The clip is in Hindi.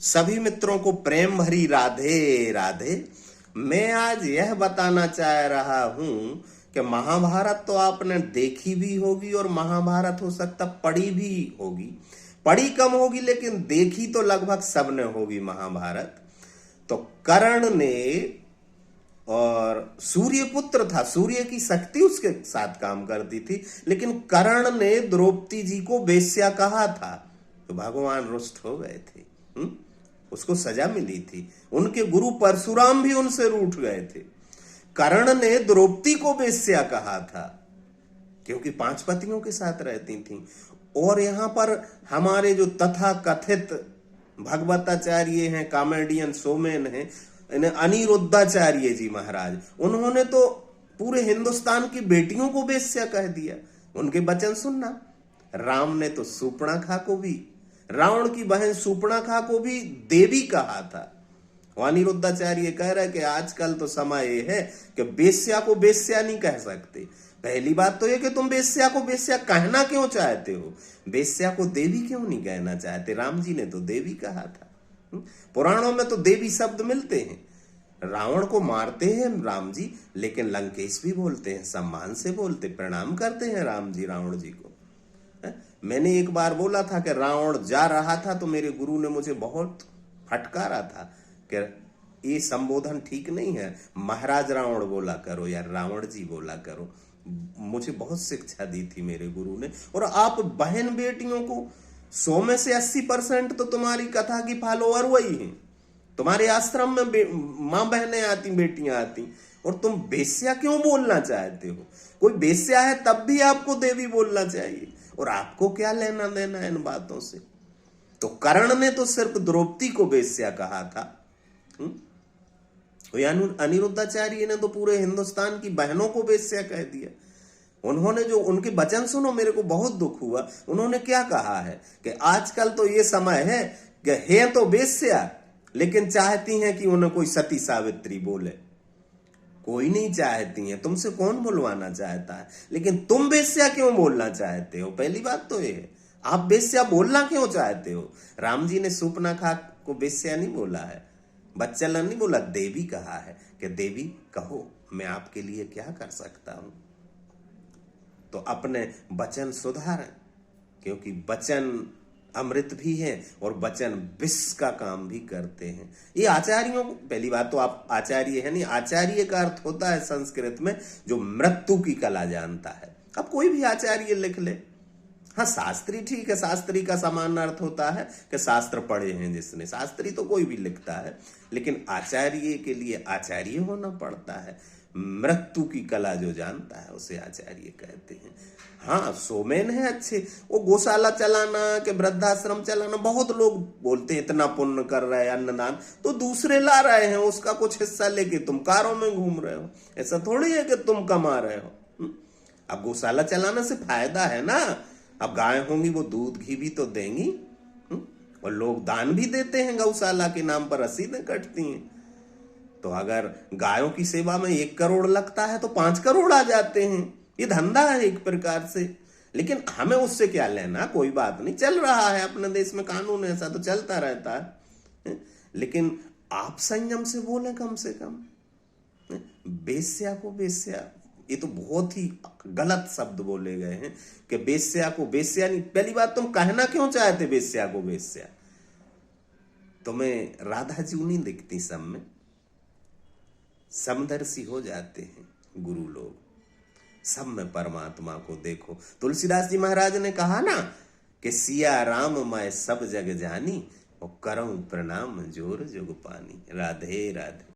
सभी मित्रों को प्रेम भरी राधे राधे। मैं आज यह बताना चाह रहा हूं कि महाभारत तो आपने देखी भी होगी और महाभारत हो सकता पढ़ी भी होगी। पढ़ी कम होगी लेकिन देखी तो लगभग सबने होगी महाभारत। तो कर्ण ने, और सूर्य पुत्र था, सूर्य की शक्ति उसके साथ काम करती थी, लेकिन कर्ण ने द्रौपदी जी को वेश्या कहा था तो भगवान रुष्ट हो गए थे। उसको सजा मिली थी। उनके गुरु परशुराम भी उनसे रूठ गए थे। कर्ण ने द्रौपदी को वेश्या कहा था क्योंकि 5 पतियों के साथ रहती थी। और यहां पर हमारे जो तथा कथित भगवताचार्य हैं, कॉमेडियन शोमैन हैं, अनिरुद्धाचार्य जी महाराज, उन्होंने तो पूरे हिंदुस्तान की बेटियों को वेश्या कह दिया। उनके वचन सुनना। राम ने तो सूर्पणखा को भी, रावण की बहन सूर्पणखा को भी देवी कहा था। अनिरुद्धाचार्य कह रहे कि आजकल तो समय ये है कि वेश्या को वेश्या नहीं कह सकते। पहली बात तो ये कि तुम वेश्या को वेश्या कहना क्यों चाहते हो? वेश्या को देवी क्यों नहीं कहना चाहते? राम जी ने तो देवी कहा था। पुराणों में तो देवी शब्द मिलते हैं। रावण को मारते हैं राम जी, लेकिन लंकेश भी बोलते हैं, सम्मान से बोलते, प्रणाम करते हैं राम जी रावण जी को। मैंने एक बार बोला था कि रावण जा रहा था तो मेरे गुरु ने मुझे बहुत फटकारा था कि ये संबोधन ठीक नहीं है, महाराज रावण बोला करो या रावण जी बोला करो। मुझे बहुत शिक्षा दी थी मेरे गुरु ने। और आप बहन बेटियों को 100 में से 80% तो तुम्हारी कथा की फॉलोअर वही हैं। तुम्हारे आश्रम में मां बहनें आती, बेटियां आती, और तुम वेश्या क्यों बोलना चाहते हो? कोई वेश्या है तब भी आपको देवी बोलना चाहिए, और आपको क्या लेना देना इन बातों से? तो कर्ण ने तो सिर्फ द्रौपदी को वेश्या कहा था। अनिरुद्धाचार्य ने तो पूरे हिंदुस्तान की बहनों को वेश्या कह दिया। उन्होंने जो उनके वचन सुनो, मेरे को बहुत दुख हुआ। उन्होंने क्या कहा है कि आजकल तो ये समय है कि है तो वेश्या, लेकिन चाहती हैं कि उन्हें कोई सती सावित्री बोले। कोई नहीं चाहती है, तुमसे कौन बुलवाना चाहता है, लेकिन तुम वेश्या क्यों बोलना चाहते हो? पहली बात तो ये है, आप वेश्या बोलना क्यों चाहते हो? राम जी ने सूर्पणखा को वेश्या नहीं बोला है, बच्चलन नहीं बोला, देवी कहा है कि देवी कहो मैं आपके लिए क्या कर सकता हूं। तो अपने वचन सुधारें, क्योंकि वचन अमृत भी है और वचन विष का काम भी करते हैं। ये आचार्यों को, पहली बात तो आप आचार्य है नहीं, आचार्य का अर्थ होता है संस्कृत में जो मृत्यु की कला जानता है। अब कोई भी आचार्य लिख ले। हाँ, शास्त्री ठीक है, शास्त्री का समान अर्थ होता है कि शास्त्र पढ़े हैं जिसने, शास्त्री तो कोई भी लिखता है, लेकिन आचार्य के लिए आचार्य होना पड़ता है। मृत्यु की कला जो जानता है उसे आचार्य कहते हैं। हाँ, शोमैन है अच्छे, वो गौशाला चलाना के वृद्धाश्रम चलाना, बहुत लोग बोलते हैं इतना पुण्य कर रहे हैं, अन्नदान तो दूसरे ला रहे हैं, उसका कुछ हिस्सा लेके तुम कारों में घूम रहे हो। ऐसा थोड़ी है कि तुम कमा रहे हो। अब गौशाला चलाने से फायदा है ना। अब गाय होंगी वो दूध घी भी तो देंगी, और लोग दान भी देते हैं, गौशाला के नाम पर रसीदें कटती हैं। तो अगर गायों की सेवा में 1 करोड़ लगता है तो 5 करोड़ आ जाते हैं। ये धंधा है एक प्रकार से, लेकिन हमें उससे क्या लेना? कोई बात नहीं, चल रहा है अपने देश में कानून, ऐसा तो चलता रहता है। लेकिन आप संयम से बोले कम से कम। वेश्या को वेश्या, ये तो बहुत ही गलत शब्द बोले गए हैं कि वेश्या को वेश्या नहीं। पहली बात, तुम कहना क्यों चाहते वेश्या को वेश्या? तुम्हें राधा जी नहीं दिखती सब में? समदर्शी हो जाते हैं गुरु लोग, सब में परमात्मा को देखो। तुलसीदास जी महाराज ने कहा ना कि सिया राम मैं सब जग जानी, और करऊं प्रणाम जोर जुग पानी। राधे राधे।